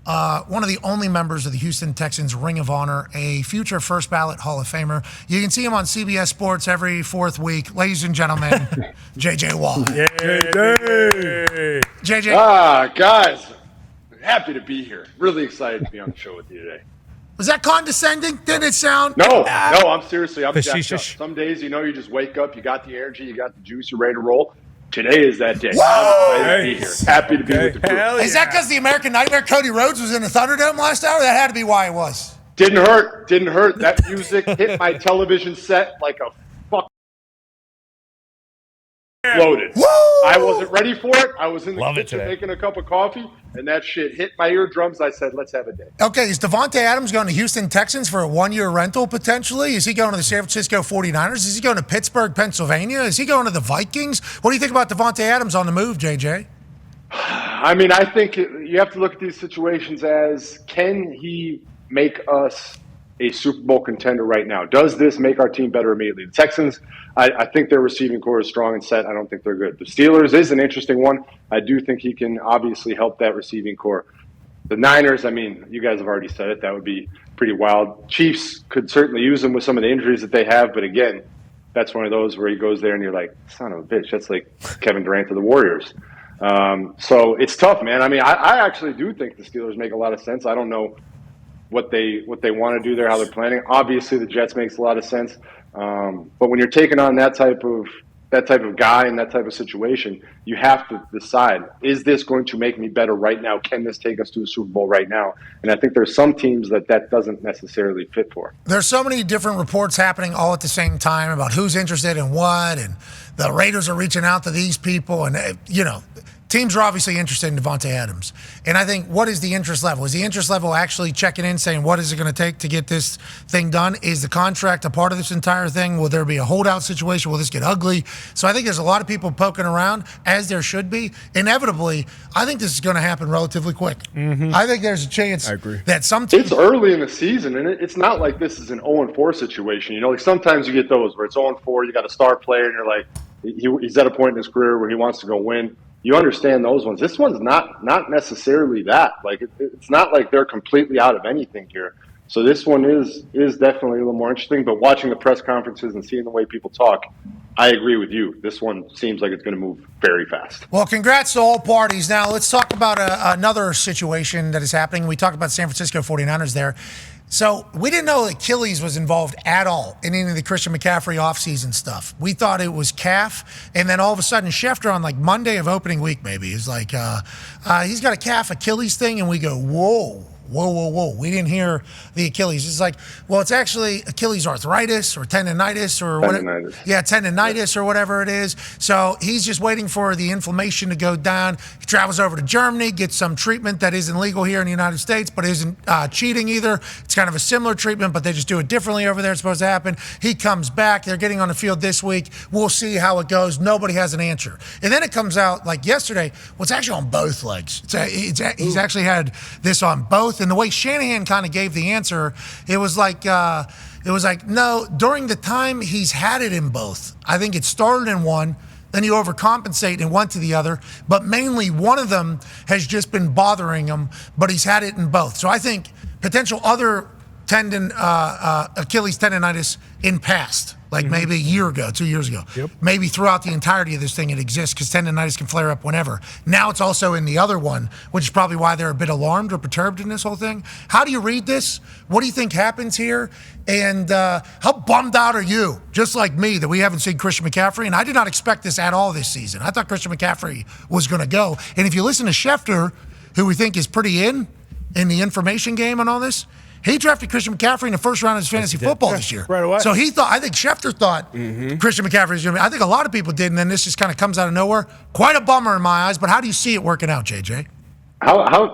one of the only members of the Houston Texans Ring of Honor, a future first ballot Hall of Famer. You can see him on CBS Sports every fourth week. Ladies and gentlemen, J.J. Watt. JJ. Guys, happy to be here. Really excited to be on the show with you today. Was that condescending? Didn't it sound? No, I'm seriously. I'm jacked up. Some days, you just wake up, you got the energy, you got the juice, you're ready to roll. Today is that day. I'm excited to be here. Happy to be with the crew. Is that because the American Nightmare Cody Rhodes was in the Thunderdome last hour? That had to be why it was. Didn't hurt. That music hit my television set like a fuck loaded. Woo! I wasn't ready for it. I was in the kitchen today. making a cup of coffee, and that shit hit my eardrums. I said, let's have a day. Okay, is Davante Adams going to Houston Texans for a one-year rental potentially? Is he going to the San Francisco 49ers? Is he going to Pittsburgh, Pennsylvania? Is he going to the Vikings? What do you think about Davante Adams on the move, JJ? I mean, I think you have to look at these situations as, can he make us a Super Bowl contender right now? Does this make our team better immediately? The Texans, I think their receiving core is strong and set. I don't think they're good. The Steelers is an interesting one. I do think he can obviously help that receiving core. The Niners, I mean, you guys have already said it. That would be pretty wild. Chiefs could certainly use him with some of the injuries that they have. But again, that's one of those where he goes there and you're like, son of a bitch. That's like Kevin Durant to the Warriors. So it's tough, man. I mean, I actually do think the Steelers make a lot of sense. I don't know what they want to do there, how they're planning. Obviously, the Jets makes a lot of sense. But when you're taking on that type of guy in that type of situation, you have to decide, is this going to make me better right now? Can this take us to a Super Bowl right now? And I think there's some teams that doesn't necessarily fit for. There's so many different reports happening all at the same time about who's interested in what, and the Raiders are reaching out to these people, and teams are obviously interested in Davante Adams. And I think, what is the interest level? Is the interest level actually checking in, saying, what is it going to take to get this thing done? Is the contract a part of this entire thing? Will there be a holdout situation? Will this get ugly? So I think there's a lot of people poking around, as there should be. Inevitably, I think this is going to happen relatively quick. Mm-hmm. I think there's a chance that some teams... It's early in the season, and it's not like this is an 0-4 situation. Like sometimes you get those where it's 0-4, you got a star player, and you're like, he's at a point in his career where he wants to go win. You understand those ones. This one's not necessarily that. Like it's not like they're completely out of anything here. So this one is definitely a little more interesting. But watching the press conferences and seeing the way people talk, I agree with you. This one seems like it's going to move very fast. Well, congrats to all parties. Now let's talk about another situation that is happening. We talked about San Francisco 49ers there. So we didn't know Achilles was involved at all in any of the Christian McCaffrey offseason stuff. We thought it was calf, and then all of a sudden Schefter on like Monday of opening week maybe is like, he's got a calf Achilles thing, and we go, whoa. We didn't hear the Achilles. It's like, well, it's actually Achilles arthritis or tendonitis or whatever. Yeah, tendonitis or whatever it is. So he's just waiting for the inflammation to go down. He travels over to Germany, gets some treatment that isn't legal here in the United States, but isn't cheating either. It's kind of a similar treatment, but they just do it differently over there. It's supposed to happen. He comes back. They're getting on the field this week. We'll see how it goes. Nobody has an answer. And then it comes out like yesterday, well, it's actually on both legs. He's actually had this on both. And the way Shanahan kind of gave the answer, it was like no, during the time he's had it in both. I think it started in one, then you overcompensate and went to the other, but mainly one of them has just been bothering him, but he's had it in both. So I think potential other Achilles tendonitis in past, like maybe a year ago, 2 years ago. Yep. Maybe throughout the entirety of this thing it exists, because tendonitis can flare up whenever. Now it's also in the other one, which is probably why they're a bit alarmed or perturbed in this whole thing. How do you read this? What do you think happens here? And how bummed out are you, just like me, that we haven't seen Christian McCaffrey? And I did not expect this at all this season. I thought Christian McCaffrey was going to go. And if you listen to Schefter, who we think is pretty in the information game on all this, he drafted Christian McCaffrey in the first round of his fantasy football this year. Right away. So I think Schefter thought Christian McCaffrey was going to be, I think a lot of people did, and then this just kind of comes out of nowhere. Quite a bummer in my eyes, but how do you see it working out, JJ?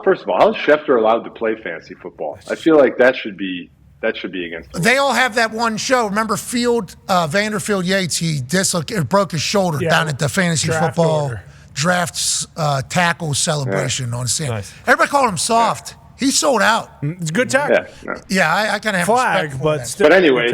First of all, how is Schefter allowed to play fantasy football? I feel like that should be against him. They all have that one show. Remember Vanderfield Yates, he broke his shoulder down at the fantasy football drafts tackle celebration on Sam. Nice. Everybody called him soft. He sold out. It's a good tackle. Yeah, I kind of have flag, respect for but that. still. But anyways,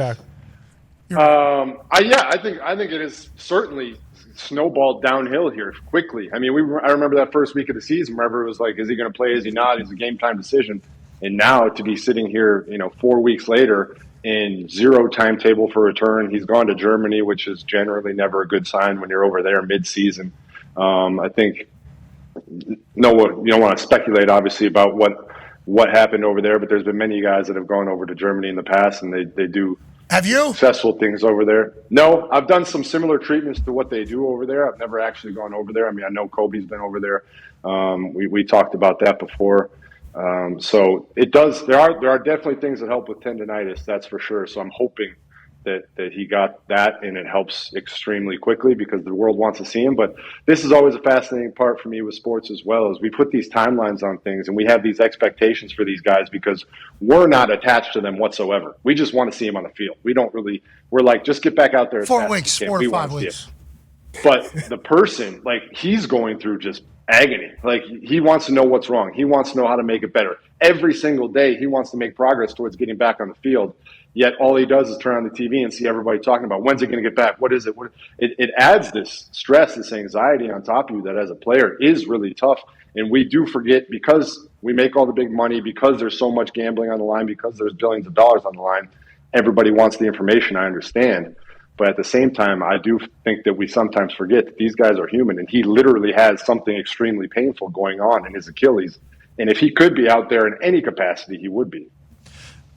I think it is certainly snowballed downhill here quickly. I mean, I remember that first week of the season. Remember, it was like, is he going to play? Is he not? It's a game time decision. And now to be sitting here, 4 weeks later and zero timetable for return. He's gone to Germany, which is generally never a good sign when you're over there mid-season. I think you don't want to speculate, obviously, about what happened over there, but there's been many guys that have gone over to Germany in the past, and they do Have you? successful things over there. No, I've done some similar treatments to what they do over there. I've never actually gone over there. I mean, I know Kobe's been over there. We talked about that before. So it does. There are definitely things that help with tendonitis. That's for sure. So I'm hoping that he got that, and it helps extremely quickly because the world wants to see him. But this is always a fascinating part for me with sports as well, is we put these timelines on things and we have these expectations for these guys because we're not attached to them whatsoever. We just want to see him on the field. We're like, just get back out there. 4 weeks, 4 to 5 weeks. But the person, like, he's going through just agony. Like, he wants to know what's wrong. He wants to know how to make it better. Every single day, he wants to make progress towards getting back on the field. Yet all he does is turn on the TV and see everybody talking about, when's it going to get back? What is it? It adds this stress, this anxiety on top of you that as a player is really tough. And we do forget, because we make all the big money, because there's so much gambling on the line, because there's billions of dollars on the line, everybody wants the information, I understand. But at the same time, I do think that we sometimes forget that these guys are human, and he literally has something extremely painful going on in his Achilles. And if he could be out there in any capacity, he would be.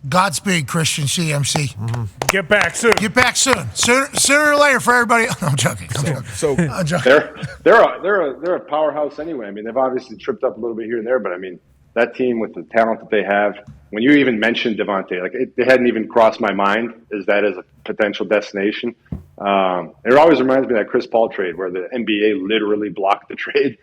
Godspeed, Christian CMC. Mm-hmm. Get back soon. Get back soon. Sooner or later for everybody. I'm joking. I'm joking. They're a powerhouse anyway. I mean, they've obviously tripped up a little bit here and there, but I mean, that team with the talent that they have, when you even mentioned Davante, like it hadn't even crossed my mind as a potential destination. It always reminds me of that Chris Paul trade where the NBA literally blocked the trade.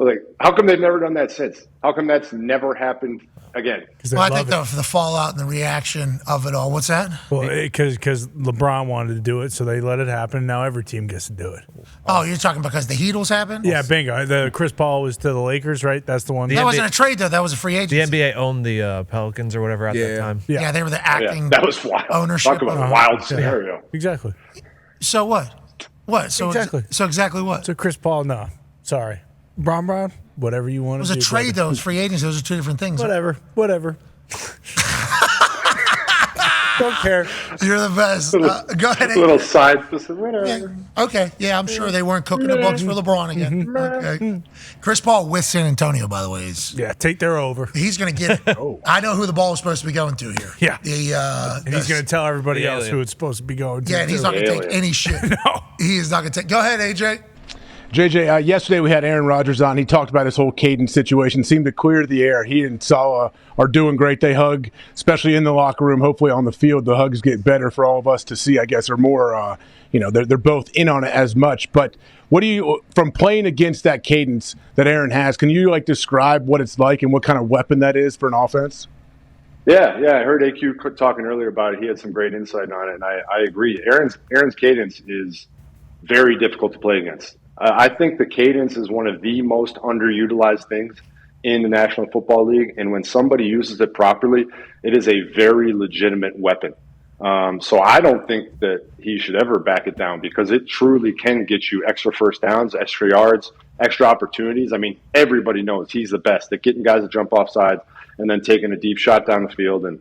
Like, how come they've never done that since? How come that's never happened again? Well, I think the fallout and the reaction of it all. What's that? Well, because LeBron wanted to do it, so they let it happen. Now every team gets to do it. Oh, you're talking because the Heatles happened? Yeah, bingo. The Chris Paul was to the Lakers, right? That's the one. That wasn't a trade, though. That was a free agency. The NBA owned the Pelicans or whatever at that time. Yeah, they were the acting that was wild. Ownership. Talk about a wild scenario. Yeah. Exactly. So what? What? So exactly. So exactly what? So Chris Paul, no. Sorry. Bron, whatever you want to do. It was a trade, though. It was free agency. Those are two different things. Whatever. Don't care. You're the best. Go ahead. A little side. Whatever. Yeah. Okay. Yeah, I'm sure they weren't cooking the books for LeBron again. Okay. Chris Paul with San Antonio, by the way, is take their over. He's going to get it. I know who the ball is supposed to be going to here. Yeah. And he's going to tell everybody else who it's supposed to be going to. Yeah, and he's not going to take any shit. No. He is not going to take. Go ahead, AJ. JJ, yesterday we had Aaron Rodgers on. He talked about his whole cadence situation. Seemed to clear the air. He and Saleh are doing great. They hug, especially in the locker room. Hopefully on the field, the hugs get better for all of us to see, I guess, or more. They're both in on it as much. But what do you, from playing against that cadence that Aaron has, can you describe what it's like and what kind of weapon that is for an offense? Yeah. I heard AQ talking earlier about it. He had some great insight on it, and I agree. Aaron's cadence is very difficult to play against. I think the cadence is one of the most underutilized things in the National Football League, and when somebody uses it properly, it is a very legitimate weapon. So I don't think that he should ever back it down because it truly can get you extra first downs, extra yards, extra opportunities. I mean, everybody knows he's the best at getting guys to jump off sides and then taking a deep shot down the field. And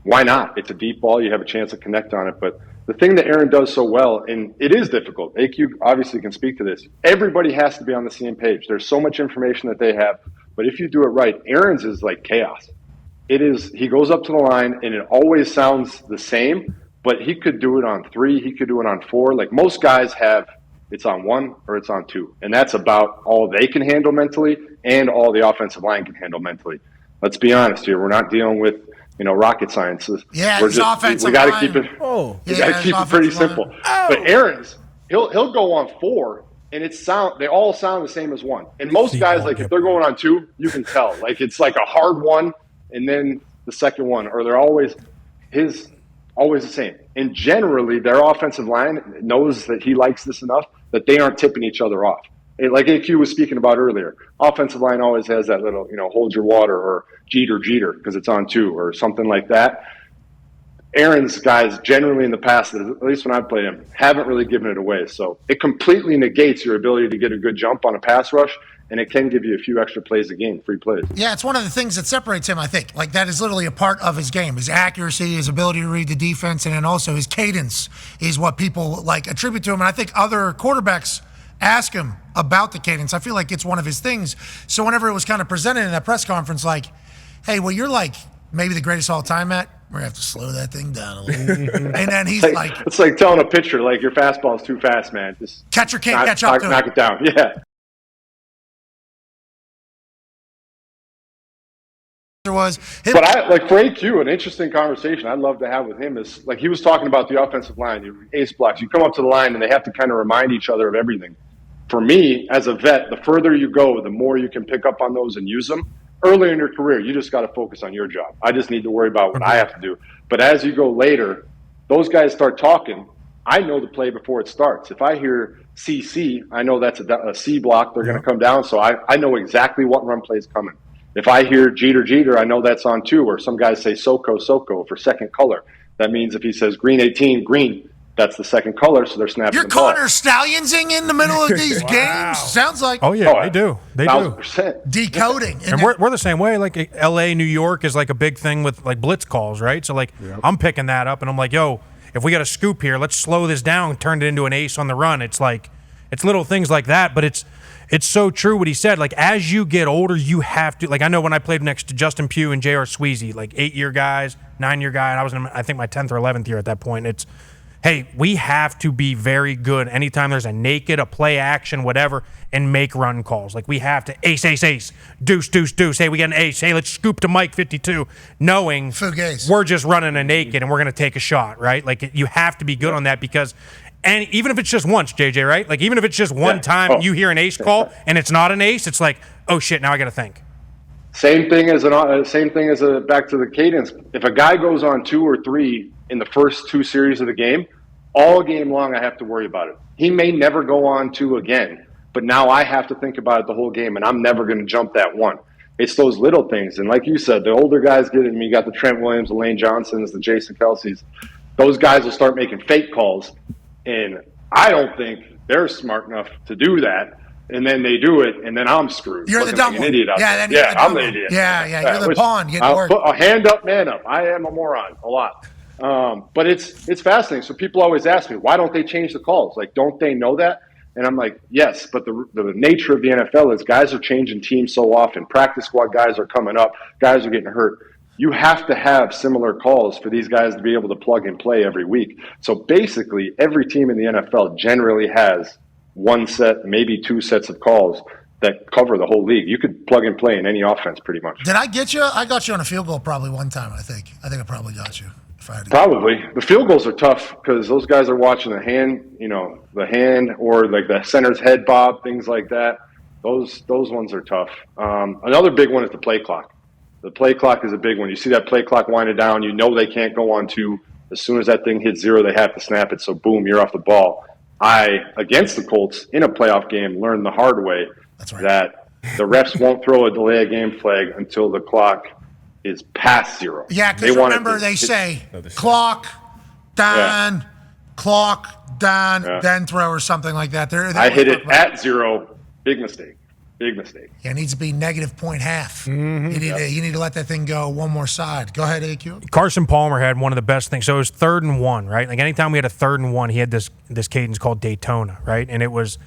why not? It's a deep ball. You have a chance to connect on it. But the thing that Aaron does so well, and it is difficult, AQ obviously can speak to this, everybody has to be on the same page. There's so much information that they have. But if you do it right, Aaron's is like chaos. It is, he goes up to the line and it always sounds the same, but he could do it on 3, he could do it on 4. Like most guys have, it's on 1 or it's on 2. And that's about all they can handle mentally and all the offensive line can handle mentally. Let's be honest here. We're not dealing with, rocket sciences. Yeah, we offensive got to line. keep it. We got to keep it pretty simple. But Aaron's, he'll go on 4, and they all sound the same as 1. And most guys, like if they're going on 2, you can tell. Like it's like a hard 1, and then the second one, or they're always the same. And generally, their offensive line knows that he likes this enough that they aren't tipping each other off. Like AQ was speaking about earlier, offensive line always has that little, hold your water or Jeter, because it's on 2 or something like that. Aaron's guys generally in the past, at least when I've played him, haven't really given it away. So it completely negates your ability to get a good jump on a pass rush, and it can give you a few extra plays a game, free plays. Yeah, it's one of the things that separates him, I think. Like, that is literally a part of his game. His accuracy, his ability to read the defense, and then also his cadence is what people, like, attribute to him. And I think other quarterbacks ask him about the cadence. I feel like it's one of his things. So whenever it was kind of presented in that press conference, like, hey, well, you're like maybe the greatest all time, Matt. We're going to have to slow that thing down a little. And then he's like, it's like telling a pitcher, like, your fastball is too fast, man. Just catcher can't catch up to knock it down. Yeah. Was but for AQ, an interesting conversation I'd love to have with him is, like, he was talking about the offensive line, your ace blocks. You come up to the line and they have to kind of remind each other of everything. For me, as a vet, the further you go, the more you can pick up on those and use them. Early in your career, you just got to focus on your job. I just need to worry about what I have to do. But as you go later, those guys start talking. I know the play before it starts. If I hear CC, I know that's a C block. They're going to come down, so I know exactly what run play is coming. If I hear Jeter, I know that's on 2, or some guys say Soko for second color. That means if he says green 18, green, that's the second color, so they're snapping You're the ball. corner stallionsing in the middle of these games? Sounds like. Oh, yeah, they do. They 1,000%. do. Decoding. And we're the same way. Like, L.A., New York is like a big thing with, like, blitz calls, right? So, like, I'm picking that up, and I'm like, yo, if we got a scoop here, let's slow this down, turn it into an ace on the run. It's like, it's little things like that, but it's so true what he said. Like, as you get older, you have to, like, I know when I played next to Justin Pugh and J.R. Sweezy, like 8-year guys, 9-year guy, and I was in, I think, my 10th or 11th year at that point. It's, hey, we have to be very good anytime there's a naked, a play action, whatever, and make run calls. Like, we have to ace, deuce, deuce, deuce. Hey, we got an ace. Hey, let's scoop to Mike 52, knowing we're just running a naked and we're going to take a shot, right? Like, you have to be good on that because, and even if it's just once, JJ, right? Like, even if it's just one time you hear an ace call and it's not an ace, it's like, oh shit, now I got to think. Same thing as back to the cadence. If a guy goes on 2 or 3 in the first 2 series of the game, all game long I have to worry about it. He may never go on 2 again, but now I have to think about it the whole game, and I'm never going to jump that 1. It's those little things, and like you said, the older guys get it. I mean, you got the Trent Williams, the Lane Johnsons, the Jason Kelce's. Those guys will start making fake calls, and I don't think they're smart enough to do that. And then they do it, and then I'm screwed. You're the dumb one. Idiot out yeah, there. I'm the idiot. Yeah, you're the pawn. I'll put a hand up, man up. I am a moron a lot. But it's fascinating. So people always ask me, why don't they change the calls? Like, don't they know that? And I'm like, yes, but the nature of the NFL is guys are changing teams so often. Practice squad guys are coming up. Guys are getting hurt. You have to have similar calls for these guys to be able to plug and play every week. So basically, every team in the NFL generally has 1 set, maybe 2 sets of calls that cover the whole league. You could plug and play in any offense pretty much. Did I get you? I got you on a field goal probably one time, I think. I probably got you. Probably. The field goals are tough because those guys are watching the hand or like the center's head bob, things like that. Those ones are tough. Another big one is the play clock. The play clock is a big one. You see that play clock winding down, you know they can't go on 2. As soon as that thing hits 0, they have to snap it. So boom, you're off the ball. Against the Colts in a playoff game, learned the hard way that the refs won't throw a delay of game flag until the clock is past 0. Yeah, because remember they say clock down, then throw or something like that. I hit it at 0. Big mistake. Yeah, it needs to be negative point half. Mm-hmm. You need to let that thing go one more side. Go ahead, AQ. Carson Palmer had one of the best things. So it was 3rd and 1, right? Like anytime we had a 3rd and 1, he had this cadence called Daytona, right? And it was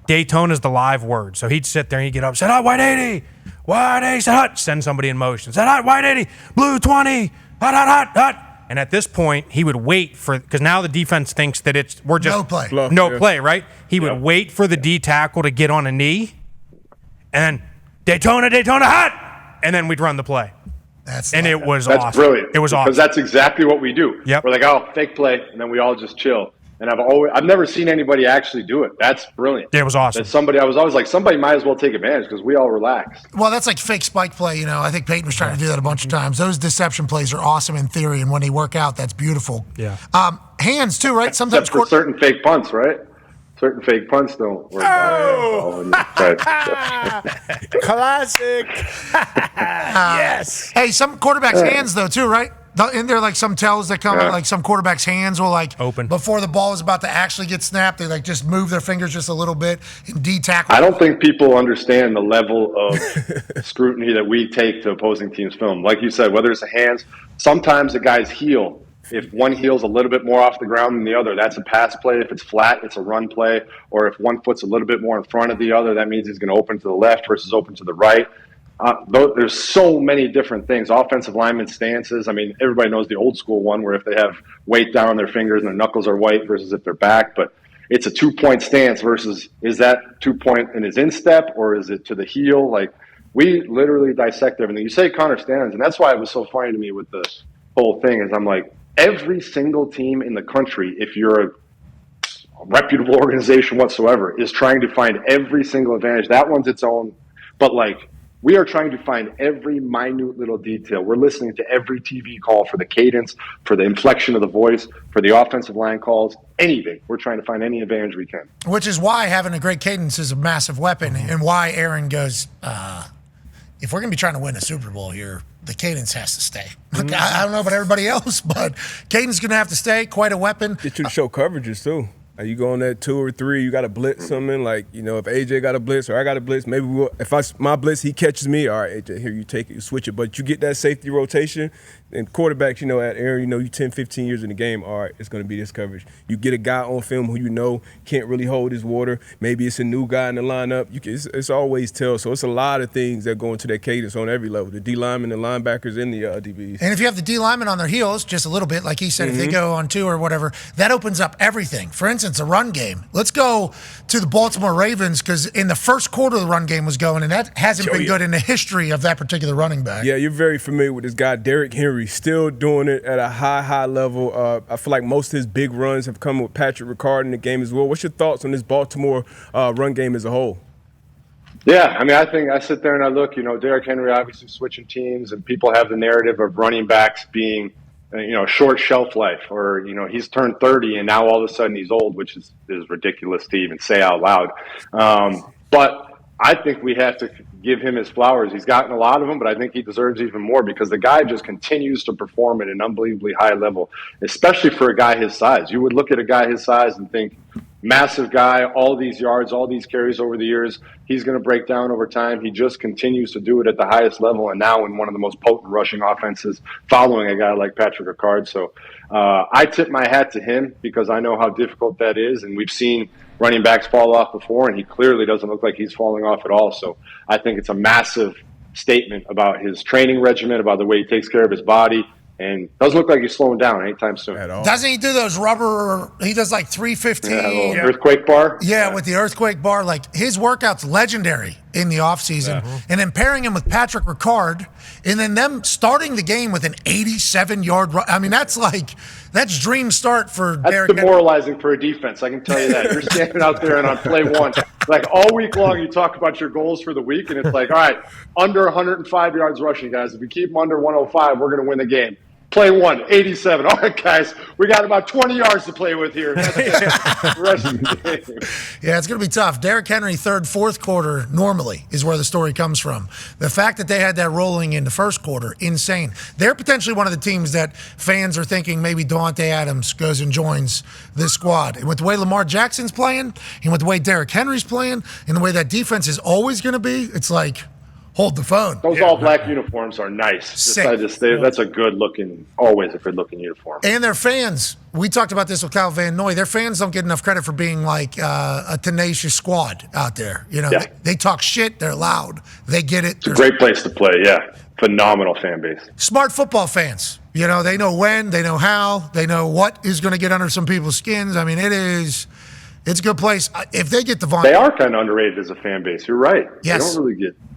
Daytona's the live word. So he'd sit there and he'd get up, said, white 80, said, hot, send somebody in motion. Said, hot, white 80, blue 20, hot. And at this point, he would wait for, because now the defense thinks that we're just no play, right? He would wait for the D tackle to get on a knee. And then Daytona, hot! And then we'd run the play. It was awesome. That's brilliant. It was awesome. Because that's exactly what we do. Yep. We're like, fake play, and then we all just chill. And I've never seen anybody actually do it. That's brilliant. It was awesome. I was always like, somebody might as well take advantage because we all relax. Well, that's like fake spike play. I think Peyton was trying to do that a bunch of times. Those deception plays are awesome in theory, and when they work out, that's beautiful. Yeah. Hands too, right? Sometimes Except for certain fake punts, right? Certain fake punts don't work out. Classic. Yes. Hey, some quarterbacks' hands though too, right? Isn't there like some tells that come like some quarterback's hands will like open before the ball is about to actually get snapped? They like just move their fingers just a little bit and D-tackle. I don't think people understand the level of scrutiny that we take to opposing teams' film. Like you said, whether it's the hands, sometimes the guy's heel. If one heel's a little bit more off the ground than the other, that's a pass play. If it's flat, it's a run play. Or if one foot's a little bit more in front of the other, that means he's going to open to the left versus open to the right. There's so many different things. Offensive lineman stances. I mean, everybody knows the old school one where if they have weight down on their fingers and their knuckles are white versus if they're back. But it's a 2-point stance versus is that 2-point in his instep or is it to the heel? Like, we literally dissect everything. You say Connor stands, and that's why it was so funny to me with the whole thing is I'm like, every single team in the country, if you're a reputable organization whatsoever, is trying to find every single advantage. That one's its own. But, like, we are trying to find every minute little detail. We're listening to every TV call for the cadence, for the inflection of the voice, for the offensive line calls, anything. We're trying to find any advantage we can. Which is why having a great cadence is a massive weapon and why Aaron goes, if we're going to be trying to win a Super Bowl here, the cadence has to stay. Look, I don't know about everybody else, but cadence is going to have to stay. Quite a weapon. Get you to show coverages, too. Like you go on that 2 or 3, you got to blitz something. Like, you know, if AJ got a blitz or I got a blitz, maybe my blitz, he catches me. All right, AJ, here, you take it, you switch it. But you get that safety rotation. And quarterbacks, you know, at Aaron, you know, you 10, 15 years in the game, all right, it's going to be this coverage. You get a guy on film who you know can't really hold his water. Maybe it's a new guy in the lineup. It's always tell. So it's a lot of things that go into that cadence on every level, the D linemen, the linebackers, and the DBs. And if you have the D linemen on their heels just a little bit, like he said, if they go on 2 or whatever, that opens up everything. For instance, a run game. Let's go to the Baltimore Ravens because in the first quarter the run game was going, and that hasn't been good in the history of that particular running back. Yeah, you're very familiar with this guy, Derrick Henry, still doing it at a high level. I feel like most of his big runs have come with Patrick Ricard in the game as well. What's your thoughts on this Baltimore run game as a whole? Yeah, I mean, I think I sit there and I look, you know, Derrick Henry obviously switching teams, and people have the narrative of running backs being, you know, short shelf life, or, you know, he's turned 30 and now all of a sudden he's old, which is ridiculous to even say out loud. But I think we have to give him his flowers. He's gotten a lot of them, but I think he deserves even more because the guy just continues to perform at an unbelievably high level, especially for a guy his size. You would look at a guy his size and think, massive guy, all these yards, all these carries over the years, he's going to break down over time. He just continues to do it at the highest level, and now in one of the most potent rushing offenses following a guy like Patrick Ricard. So I tip my hat to him because I know how difficult that is, and we've seen running backs fall off before, and he clearly doesn't look like he's falling off at all. So I think it's a massive statement about his training regimen, about the way he takes care of his body, and doesn't look like he's slowing down anytime soon. At all. Doesn't he do those rubber? He does like 315. Yeah, earthquake bar. Yeah, with the earthquake bar. Like his workout's legendary in the offseason. And then pairing him with Patrick Ricard, and then them starting the game with an 87-yard run. I mean, that's dream start for Derrick. That's demoralizing for a defense, I can tell you that. You're standing out there and on play one, like all week long you talk about your goals for the week, and it's like, all right, under 105 yards rushing, guys. If we keep them under 105, we're going to win the game. Play 1, 87. All right, guys, we got about 20 yards to play with here. That's the rest of the game. Yeah, it's going to be tough. Derrick Henry, third, fourth quarter, normally is where the story comes from. The fact that they had that rolling in the first quarter, insane. They're potentially one of the teams that fans are thinking maybe Davante Adams goes and joins this squad. And with the way Lamar Jackson's playing, and with the way Derrick Henry's playing, and the way that defense is always going to be, it's like, hold the phone. Those all-black uniforms are nice. That's a good-looking, always a good-looking uniform. And their fans, we talked about this with Kyle Van Noy, their fans don't get enough credit for being like a tenacious squad out there. You know, they talk shit, they're loud, they get it. It's a great place to play, yeah. Phenomenal fan base. Smart football fans. You know, they know when, they know how, they know what is going to get under some people's skins. I mean, it's a good place. If they get Davante. They are kind of underrated as a fan base. You're right. Yes.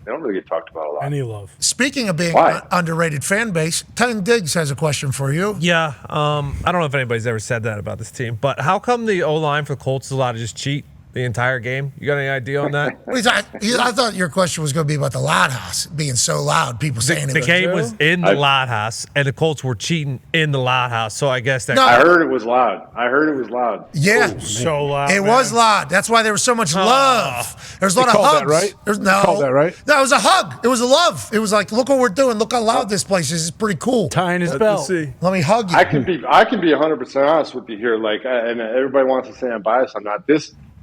They don't really get talked about a lot. Any love. Speaking of being underrated fan base, Tevin Diggs has a question for you. Yeah, I don't know if anybody's ever said that about this team, but how come the O-line for the Colts is allowed to just cheat The entire game? You got any idea on that? I thought your question was going to be about the Loud House being so loud. People saying The game was in the Loud House, and the Colts were cheating in the Loud House. So I guess that. No. I heard it was loud. Yeah. So loud. It was loud. That's why there was so much love. There's a lot of hugs. That, right? No. Called that, right? No, it was a hug. It was a love. It was like, look what we're doing. Look how loud this place is. It's pretty cool. Tying his belt. Let me hug you. I can be 100% honest with you here. Like, and everybody wants to say I'm biased. I'm not.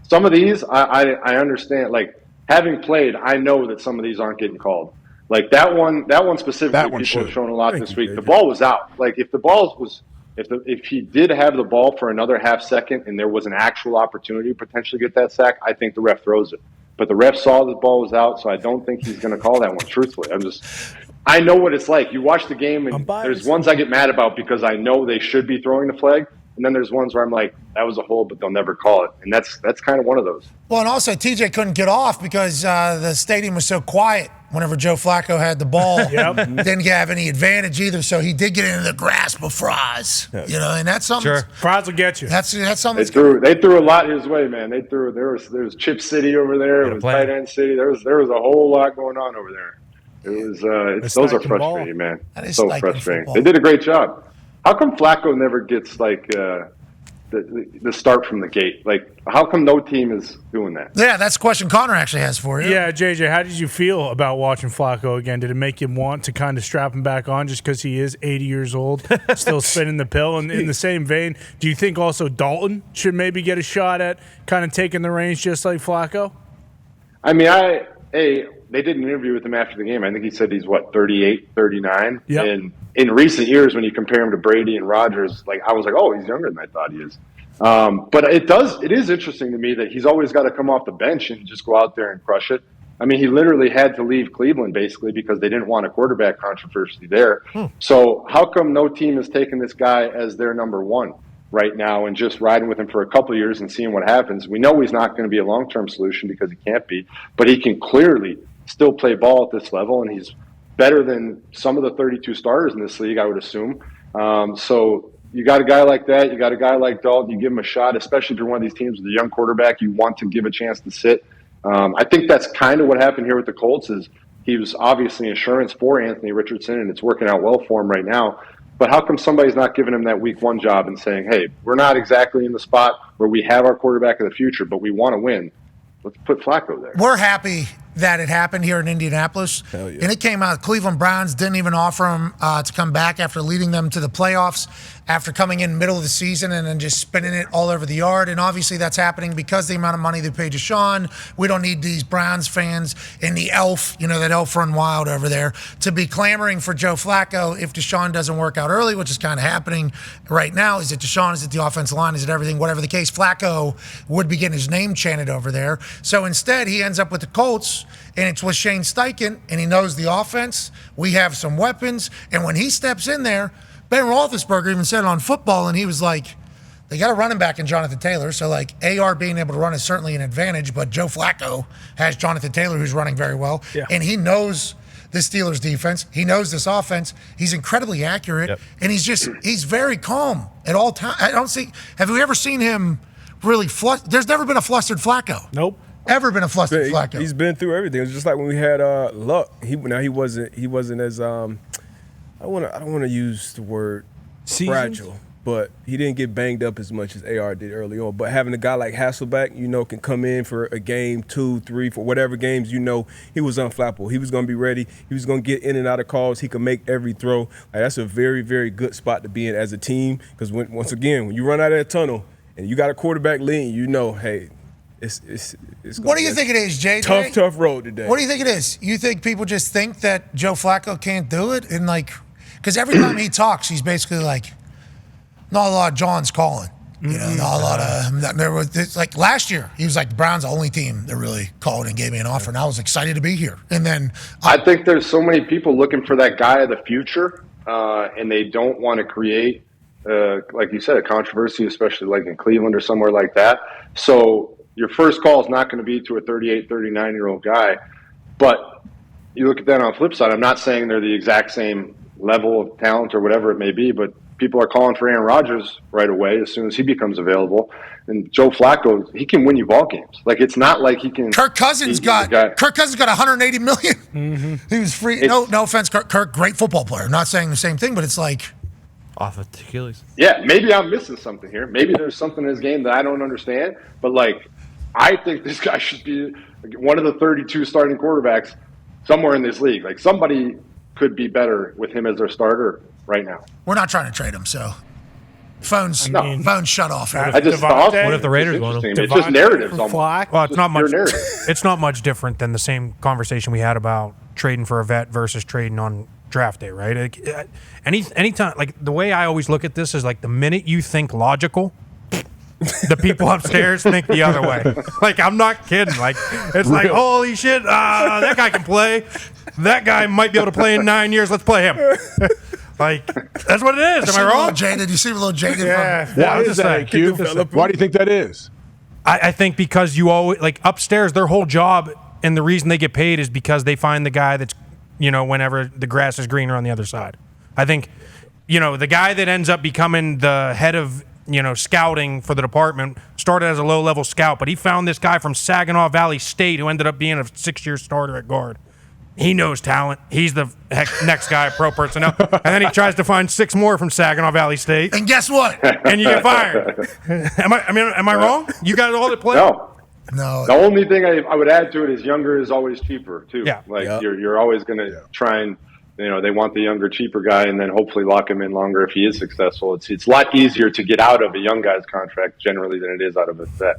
Some of these, I understand. Like, having played, I know that some of these aren't getting called. Like that one specifically, people have shown a lot this week. The ball was out. Like, if the ball was, if he did have the ball for another half second and there was an actual opportunity to potentially get that sack, I think the ref throws it. But the ref saw the ball was out, so I don't think he's going to call that one. Truthfully, I know what it's like. You watch the game, and there's ones I get mad about because I know they should be throwing the flag. And then there's ones where I'm like, that was a hold, but they'll never call it. And that's kind of one of those. Well, and also TJ couldn't get off because the stadium was so quiet whenever Joe Flacco had the ball. Didn't have any advantage either, so he did get into the grasp of Fries. You know, and that's something. Sure. Fries will get you. That's something. They threw a lot his way, man. There was Chip City over there. It was Tight End City. There was a whole lot going on over there. It was those are frustrating, man. That is so frustrating. Football. They did a great job. How come Flacco never gets like the start from the gate? Like, how come no team is doing that? Yeah, that's a question Connor actually has for you. Yeah, JJ, how did you feel about watching Flacco again? Did it make you want to kind of strap him back on just because he is 80 years old, still spinning the pill? And in the same vein, do you think also Dalton should maybe get a shot at kind of taking the reins just like Flacco? I mean, they did an interview with him after the game. I think he said he's, 38, 39? Yep. And in recent years, when you compare him to Brady and Rodgers, like, I was like, oh, he's younger than I thought he is. But it is interesting to me that he's always got to come off the bench and just go out there and crush it. I mean, he literally had to leave Cleveland basically because they didn't want a quarterback controversy there. So how come no team has taken this guy as their number one right now and just riding with him for a couple of years and seeing what happens? We know he's not going to be a long-term solution because he can't be, but he can clearly still play ball at this level, and he's better than some of the 32 starters in this league, I would assume. So you got a guy like that. You got a guy like Dalton. You give him a shot, especially if you're one of these teams with a young quarterback. You want to give a chance to sit. I think that's kind of what happened here with the Colts is he was obviously insurance for Anthony Richardson, and it's working out well for him right now. But how come somebody's not giving him that week one job and saying, hey, we're not exactly in the spot where we have our quarterback of the future, but we want to win. Let's put Flacco there. We're happy that it happened here in Indianapolis. Hell yeah. And it came out, Cleveland Browns didn't even offer him to come back after leading them to the playoffs, after coming in middle of the season and then just spinning it all over the yard. And obviously that's happening because the amount of money they paid Deshaun. We don't need these Browns fans and the elf, that elf run wild over there, to be clamoring for Joe Flacco if Deshaun doesn't work out early, which is kind of happening right now. Is it Deshaun? Is it the offensive line? Is it everything? Whatever the case, Flacco would be getting his name chanted over there. So instead, he ends up with the Colts, and it's with Shane Steichen, and he knows the offense. We have some weapons, and when he steps in there, Ben Roethlisberger even said it on football, and he was like, they got a running back in Jonathan Taylor, so like AR being able to run is certainly an advantage, but Joe Flacco has Jonathan Taylor who's running very well, and he knows the Steelers defense. He knows this offense. He's incredibly accurate, and he's very calm at all times. Have we ever seen him really flustered? There's never been a flustered Flacco. Nope. Ever been a flustered Flacco. He's been through everything. It was just like when we had Luck. He wasn't as I don't want to use the word fragile, but he didn't get banged up as much as AR did early on. But having a guy like Hasselbeck, can come in for a game, 2, 3, for whatever games, he was unflappable. He was going to be ready. He was going to get in and out of calls. He could make every throw. Like, that's a very, very good spot to be in as a team because once again, when you run out of that tunnel and you got a quarterback leading, hey, it's what do you think it is, JJ? Tough road today. What do you think it is? You think people just think that Joe Flacco can't do it? And because every time he talks, he's basically like, not a lot of John's calling. Not a lot of, there was like last year, he was like, the Browns the only team that really called and gave me an offer, and I was excited to be here. And then I think there's so many people looking for that guy of the future, and they don't want to create, like you said, a controversy, especially like in Cleveland or somewhere like that. So your first call is not going to be to a 38, 39-year-old guy. But you look at that on the flip side, I'm not saying they're the exact same level of talent or whatever it may be, but people are calling for Aaron Rodgers right away as soon as he becomes available. And Joe Flacco, he can win you ball games. Like, it's not like he can. Kirk Cousins got 180 million. Mm-hmm. He was free. No offense, Kirk, great football player. Not saying the same thing, but it's like off of Achilles. Yeah, maybe I'm missing something here. Maybe there's something in his game that I don't understand. But like, I think this guy should be one of the 32 starting quarterbacks somewhere in this league. Like, somebody could be better with him as their starter right now. We're not trying to trade him, so phones shut off. I just thought, what if the Raiders want him? It's just narratives. Well, it's not much. It's not much different than the same conversation we had about trading for a vet versus trading on draft day, right? Like, anytime, like the way I always look at this is like the minute you think logical, the people upstairs think the other way. Like, I'm not kidding. Like, it's like, holy shit, that guy can play. That guy might be able to play in 9 years. Let's play him. Like, that's what it is. Am I wrong? Jaded. You seem a little jaded. Yeah. Why is that, IQ? Why do you think that is? I think because you always, like, upstairs, their whole job and the reason they get paid is because they find the guy that's, whenever the grass is greener on the other side. I think, the guy that ends up becoming the head of, scouting for the department started as a low-level scout, but he found this guy from Saginaw Valley State who ended up being a 6-year starter at guard. He knows talent. He's the next guy at Pro Personnel. And then he tries to find 6 more from Saginaw Valley State. And guess what? And you get fired. Am I wrong? You got all the play? No. The only thing I would add to it is younger is always cheaper, too. Yeah. Like, you're always going to try and, they want the younger, cheaper guy and then hopefully lock him in longer if he is successful. It's a lot easier to get out of a young guy's contract generally than it is out of a vet.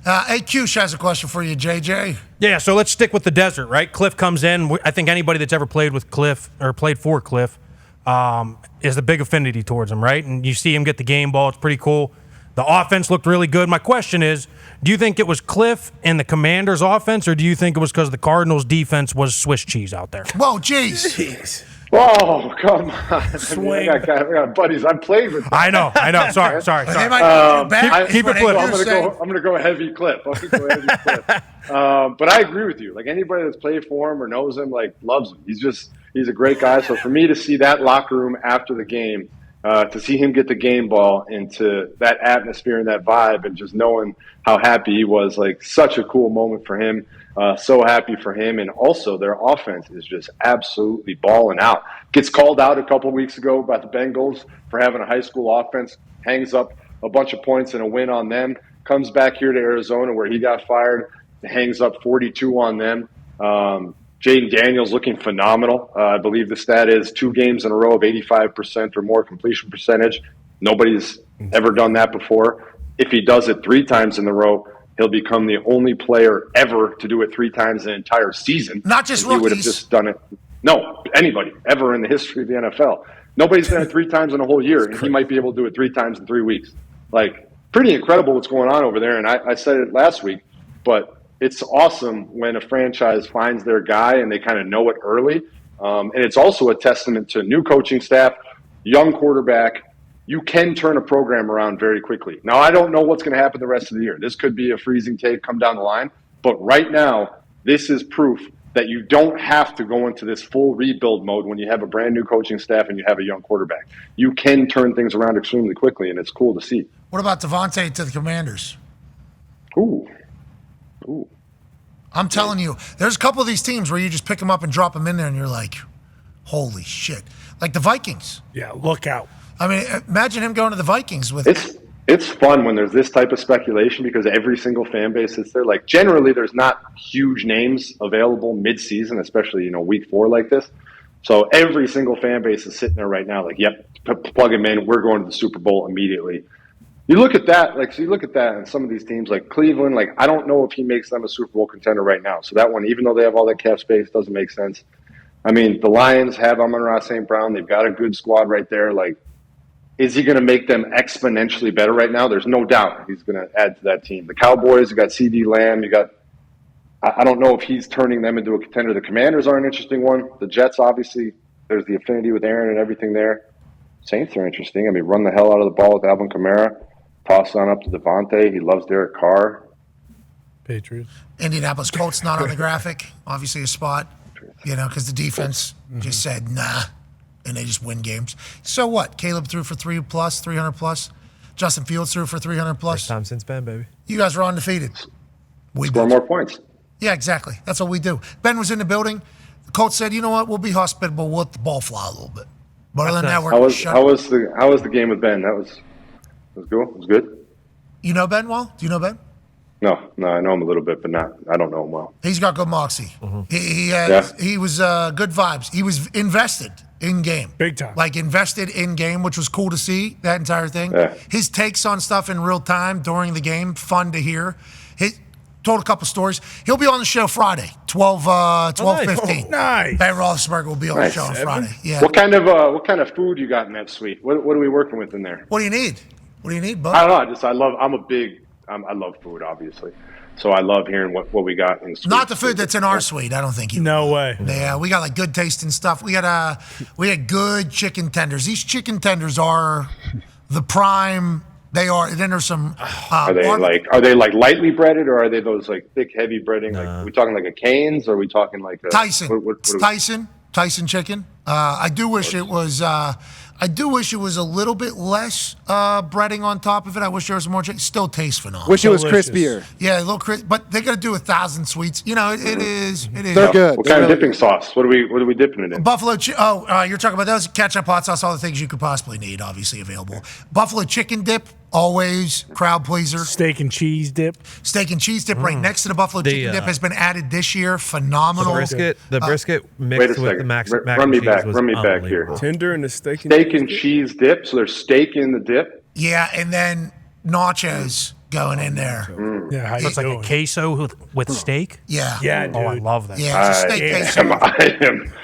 AQ has a question for you, JJ. Yeah, so let's stick with the desert, right? Cliff comes in. I think anybody that's ever played with Cliff or played for Cliff is a big affinity towards him, right? And you see him get the game ball. It's pretty cool. The offense looked really good. My question is, do you think it was Cliff and the Commanders' offense, or do you think it was because the Cardinals' defense was Swiss cheese out there? Whoa, jeez. Whoa, come on. Swing. I got buddies. I played with them. I know. Sorry. Keep it flipping. I'm going to go heavy Cliff. But I agree with you. Like, anybody that's played for him or knows him, like, loves him. He's a great guy. So for me to see that locker room after the game, to see him get the game ball into that atmosphere and that vibe and just knowing how happy he was, like, such a cool moment for him. So happy for him. And also their offense is just absolutely balling out. Gets called out a couple of weeks ago by the Bengals for having a high school offense, hangs up a bunch of points and a win on them, comes back here to Arizona where he got fired, hangs up 42 on them. Jaden Daniels looking phenomenal. I believe the stat is 2 games in a row of 85% or more completion percentage. Nobody's ever done that before. If he does it 3 times in a row, he'll become the only player ever to do it 3 times in an entire season. Not just rookies. He would have just done it. No, anybody ever in the history of the NFL. Nobody's done it 3 times in a whole year, and he might be able to do it 3 times in 3 weeks. Like, pretty incredible what's going on over there. And I said it last week, but it's awesome when a franchise finds their guy and they kind of know it early. And it's also a testament to new coaching staff, young quarterback. You can turn a program around very quickly. Now, I don't know what's going to happen the rest of the year. This could be a freezing take come down the line. But right now, this is proof that you don't have to go into this full rebuild mode when you have a brand new coaching staff and you have a young quarterback. You can turn things around extremely quickly, and it's cool to see. What about Davante to the Commanders? Ooh. I'm telling you, there's a couple of these teams where you just pick them up and drop them in there, and you're like, holy shit. Like the Vikings. Yeah, look out. I mean, imagine him going to the Vikings with It's fun when there's this type of speculation because every single fan base is there. Like, generally, there's not huge names available mid-season, especially, week 4 like this. So every single fan base is sitting there right now like, yep, plug him in. We're going to the Super Bowl immediately. You look at that, and some of these teams like Cleveland, like, I don't know if he makes them a Super Bowl contender right now. So that one, even though they have all that cap space, doesn't make sense. I mean, the Lions have Amon-Ra St. Brown. They've got a good squad right there. Like, is he going to make them exponentially better right now? There's no doubt he's going to add to that team. The Cowboys, you got CeeDee Lamb. I don't know if he's turning them into a contender. The Commanders are an interesting one. The Jets, obviously, there's the affinity with Aaron and everything there. Saints are interesting. I mean, run the hell out of the ball with Alvin Kamara. Toss on up to Davante. He loves Derek Carr. Patriots. Indianapolis Colts not on the graphic. Obviously a spot, because the defense just said, nah. and they just win games. So what? Caleb threw for 300 plus. Justin Fields threw for 300 plus. First time since Ben, baby. You guys were undefeated. We Score did. more points. Yeah, exactly. That's what we do. Ben was in the building. The coach said, "You know what? We'll be hospitable. We'll let the ball fly a little bit." But other than that, we're How was the game with Ben? That was cool. It was good. You know Ben well? Do you know Ben? No, I know him a little bit, but I don't know him well. He's got good moxie. He was good vibes. He was invested in game. Big time. Like invested in game, which was cool to see, that entire thing. Yeah. His takes on stuff in real time during the game, fun to hear. He told a couple stories. He'll be on the show Friday, 12:15. Nice. Ben Roethlisberger will be on the show on Friday. Yeah. What kind of food you got in that suite? What are we working with in there? What do you need? What do you need, bud? I don't know. I love food, obviously. So I love hearing what we got in suite. Not the food that's in our suite. I don't think you. No way. Yeah, we got like good tasting stuff. We had good chicken tenders. These chicken tenders are the prime. They are. Then there's some. Are they like lightly breaded, or are they those like thick, heavy breading? Like, are we talking like a Cane's, or are we talking like a Tyson? What Tyson chicken. I do wish it was. I do wish it was a little bit less breading on top of it. I wish there was more chicken. Still tastes phenomenal. Wish it was crispier. Yeah, a little crisp, but they got to do 1,000 sweets. You know, it is. They're good. What kind of dipping sauce? What are we dipping it in? Buffalo. You're talking about those ketchup, hot sauce, all the things you could possibly need. Obviously available. Buffalo chicken dip. Always crowd pleaser. Steak and cheese dip. Steak and cheese dip right next to the buffalo chicken dip has been added this year. Phenomenal. The brisket mixed with the mac Run me and cheese was back here. Tender and the steak and cheese dip. So there's steak in the dip. Yeah, and then nachos going in there. Yeah, how So it's like a queso with steak. Yeah. Yeah, dude. Oh, I love that. Yeah, it's a steak queso.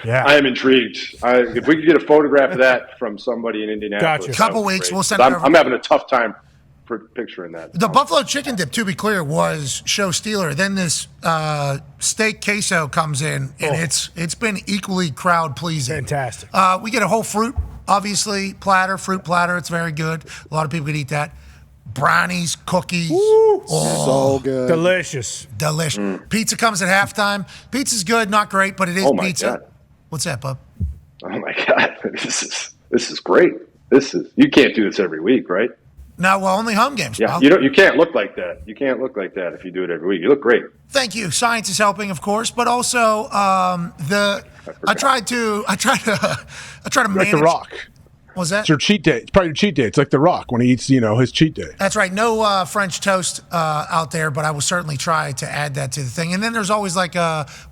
I am intrigued. If we could get a photograph of that from somebody in Indianapolis. Gotcha. Couple weeks, we'll send it over. I'm having a tough time picturing that. The buffalo chicken dip, to be clear, was show stealer. Then this steak queso comes in, and it's been equally crowd pleasing. Fantastic. We get a whole fruit, obviously, fruit platter. It's very good. A lot of people could eat that. Brownies, cookies. So good. Delicious. Delicious. Pizza comes at halftime. Pizza's good, not great, but it is pizza. God. What's that, bub? Oh my God, this is great. You can't do this every week, right? No, well, only home games. Yeah, pal. you can't look like that. You can't look like that if you do it every week. You look great. Thank you. Science is helping, of course, but also I try to manage. Like The Rock. What's that? It's your cheat day. It's probably your cheat day. It's like The Rock when he eats, his cheat day. That's right. No French toast out there, but I will certainly try to add that to the thing. And then there's always like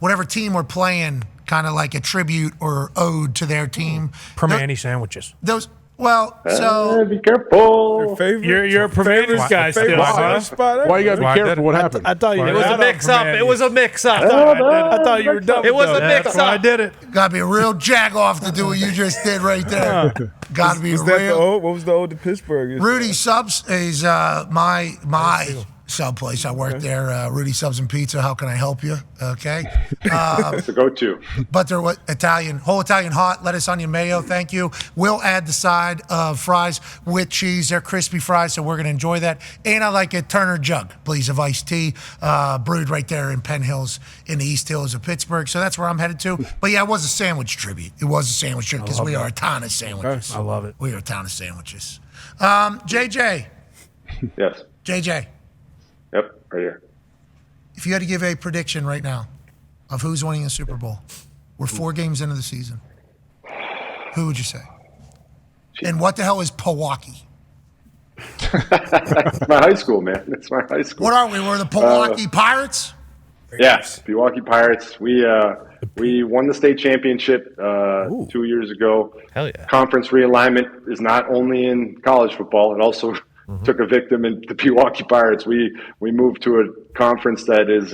whatever team we're playing, kind of like a tribute or ode to their team. Permani sandwiches. Those. Well, so be careful. You're a Providers guy still, huh? Why you gotta be careful? What happened? I thought you It were was a out on mix-up. Providers. It was a mix-up. I thought you were done. It was a That's mix-up. why I did it. gotta be a real jag off to do what you just did right there. Gotta be Was that the real. old? What was the old Pittsburgh? Rudy Subs is my sub place. I work there. Rudy Subs and Pizza. How can I help you? Okay. It's a go-to. But they're whole Italian hot, lettuce, onion, mayo. Thank you. We'll add the side of fries with cheese. They're crispy fries, so we're going to enjoy that. And I like a Turner jug, please, of iced tea, brewed right there in Penn Hills in the East Hills of Pittsburgh. So that's where I'm headed to. But yeah, it was a sandwich tribute. It was a sandwich tribute because we are a town of sandwiches. I love it. We are a town of sandwiches. JJ. Yes. JJ. Yep. Right here. If you had to give a prediction right now of who's winning the Super Bowl, we're 4 games into the season. Who would you say? And what the hell is Pewaukee? It's my high school, man. It's my high school. What are we? We're the Pewaukee Pirates? Yes, Milwaukee Pirates. We won the state championship 2 years ago. Hell yeah. Conference realignment is not only in college football; it also took a victim in the Milwaukee Pirates. We moved to a conference that is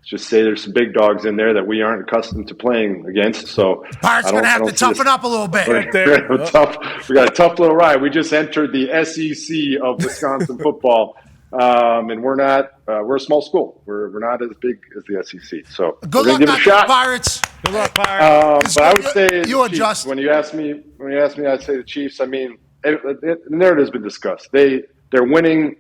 just say there's some big dogs in there that we aren't accustomed to playing against. So Pirates are going to have to toughen up a little bit. We got a tough little ride. We just entered the SEC of Wisconsin football. And we're not. We're a small school. We're not as big as the SEC. So Good we're luck, gonna give it a shot. Pirates. Good luck, Pirates. But I would say You the Chiefs. adjust. When you ask me, I'd say the Chiefs. I mean, the narrative has been discussed. They're winning,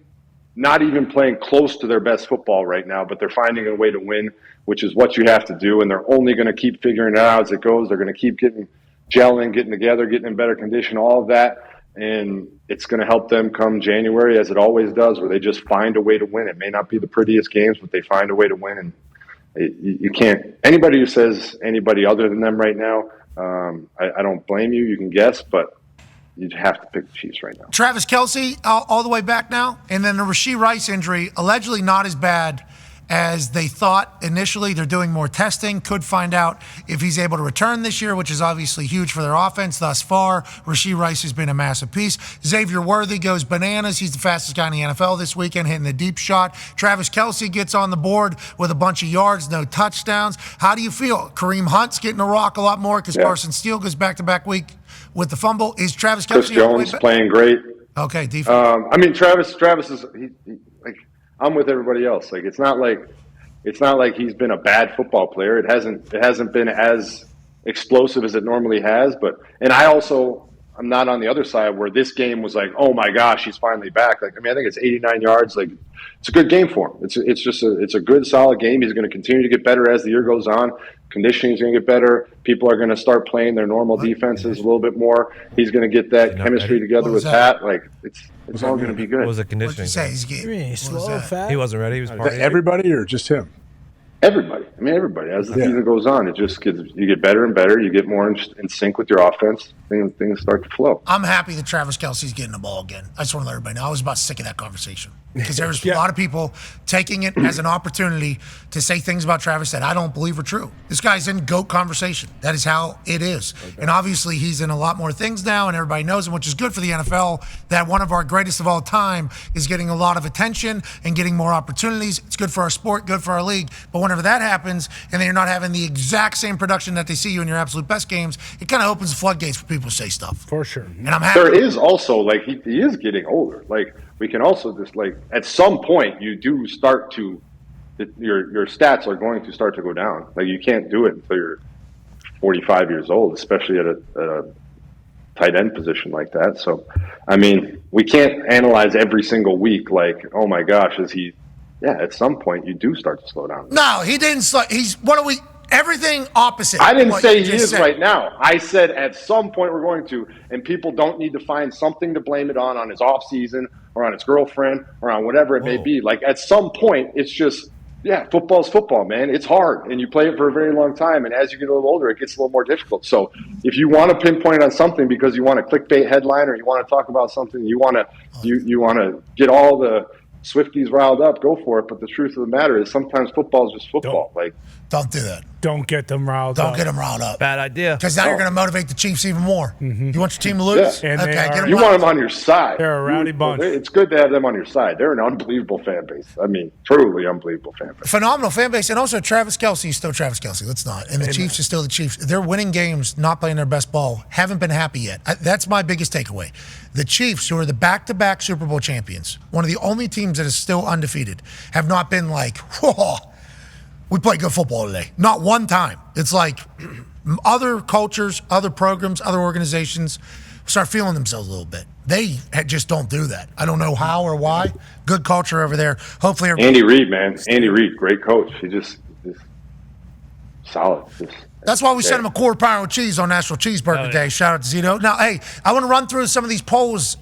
not even playing close to their best football right now, but they're finding a way to win, which is what you have to do. And they're only going to keep figuring it out as it goes. They're going to keep getting gelling, getting together, getting in better condition, all of that. And it's going to help them come January, as it always does, where they just find a way to win. It may not be the prettiest games, but they find a way to win. And you can't – anybody who says anybody other than them right now, I don't blame you. You can guess, but you'd have to pick the Chiefs right now. Travis Kelce all the way back now. And then the Rashee Rice injury, allegedly not as bad as they thought initially. They're doing more testing. Could find out if he's able to return this year, which is obviously huge for their offense thus far. Rashee Rice has been a massive piece. Xavier Worthy goes bananas. He's the fastest guy in the NFL this weekend, hitting the deep shot. Travis Kelce gets on the board with a bunch of yards, no touchdowns. How do you feel? Kareem Hunt's getting a rock a lot more because Carson Steele goes back-to-back week with the fumble. Is Travis Kelce... Chris Jones playing great. Okay, defense. I mean, Travis is like, I'm with everybody else. Like, it's not like he's been a bad football player. It hasn't been as explosive as it normally has. And I'm not on the other side where this game was like, oh my gosh, he's finally back. Like, I mean, I think it's 89 yards. Like, it's a good game for him. It's a good, solid game. He's going to continue to get better as the year goes on. Conditioning is going to get better. People are going to start playing their normal defenses a little bit more. He's going to get that chemistry together with Pat. Like, it's all going to be good. What was the conditioning? He wasn't ready. He was partying. Everybody or just him? Everybody. I mean, everybody. As the season goes on, you get better and better. You get more in sync with your offense. Things start to flow. I'm happy that Travis Kelce's getting the ball again. I just want to let everybody know. I was about sick of that conversation because there's a lot of people taking it as an opportunity to say things about Travis that I don't believe are true. This guy's in GOAT conversation. That is how it is. Okay. And obviously he's in a lot more things now and everybody knows him, which is good for the NFL, that one of our greatest of all time is getting a lot of attention and getting more opportunities. It's good for our sport, good for our league. But whenever that happens and then you're not having the exact same production that they see you in your absolute best games, it kind of opens the floodgates for people to say stuff. For sure. And I'm happy. There is also, like, he is getting older. Like, we can also just, like, at some point you do start to, your stats are going to start to go down. Like, you can't do it until you're 45 years old, especially at a tight end position like that. So, I mean, we can't analyze every single week like, oh my gosh, at some point you do start to slow down. No, he didn't slow. Everything opposite. I didn't say he is right now. I said at some point we're going to, and people don't need to find something to blame it on his off season or on his girlfriend or on whatever it may be. Like, at some point, it's just, football's football, man. It's hard, and you play it for a very long time, and as you get a little older, it gets a little more difficult. So if you want to pinpoint it on something because you want a clickbait headline or you want to talk about something, you want to get all the Swifties riled up, go for it. But the truth of the matter is sometimes football is just football. Don't do that. Don't get them riled up. Don't get them riled up. Bad idea. Because now you're going to motivate the Chiefs even more. Mm-hmm. You want your team to lose? Yeah. Okay, you want them on your side. They're a rowdy bunch. It's good to have them on your side. They're an unbelievable fan base. I mean, truly unbelievable fan base. Phenomenal fan base. And also Travis Kelce is still Travis Kelce. Let's not. And the Chiefs are still the Chiefs. They're winning games, not playing their best ball. Haven't been happy yet. That's my biggest takeaway. The Chiefs, who are the back-to-back Super Bowl champions, one of the only teams that is still undefeated, have not been like, whoa, we play good football today. Not one time. It's like other cultures, other programs, other organizations start feeling themselves a little bit. They just don't do that. I don't know how or why. Good culture over there. Hopefully, Andy Reid, man. Andy Reid, great coach. He just solid. That's why we sent him a quarter pound of cheese on National Cheeseburger Day. Shout out to Zito. Now, hey, I want to run through some of these polls.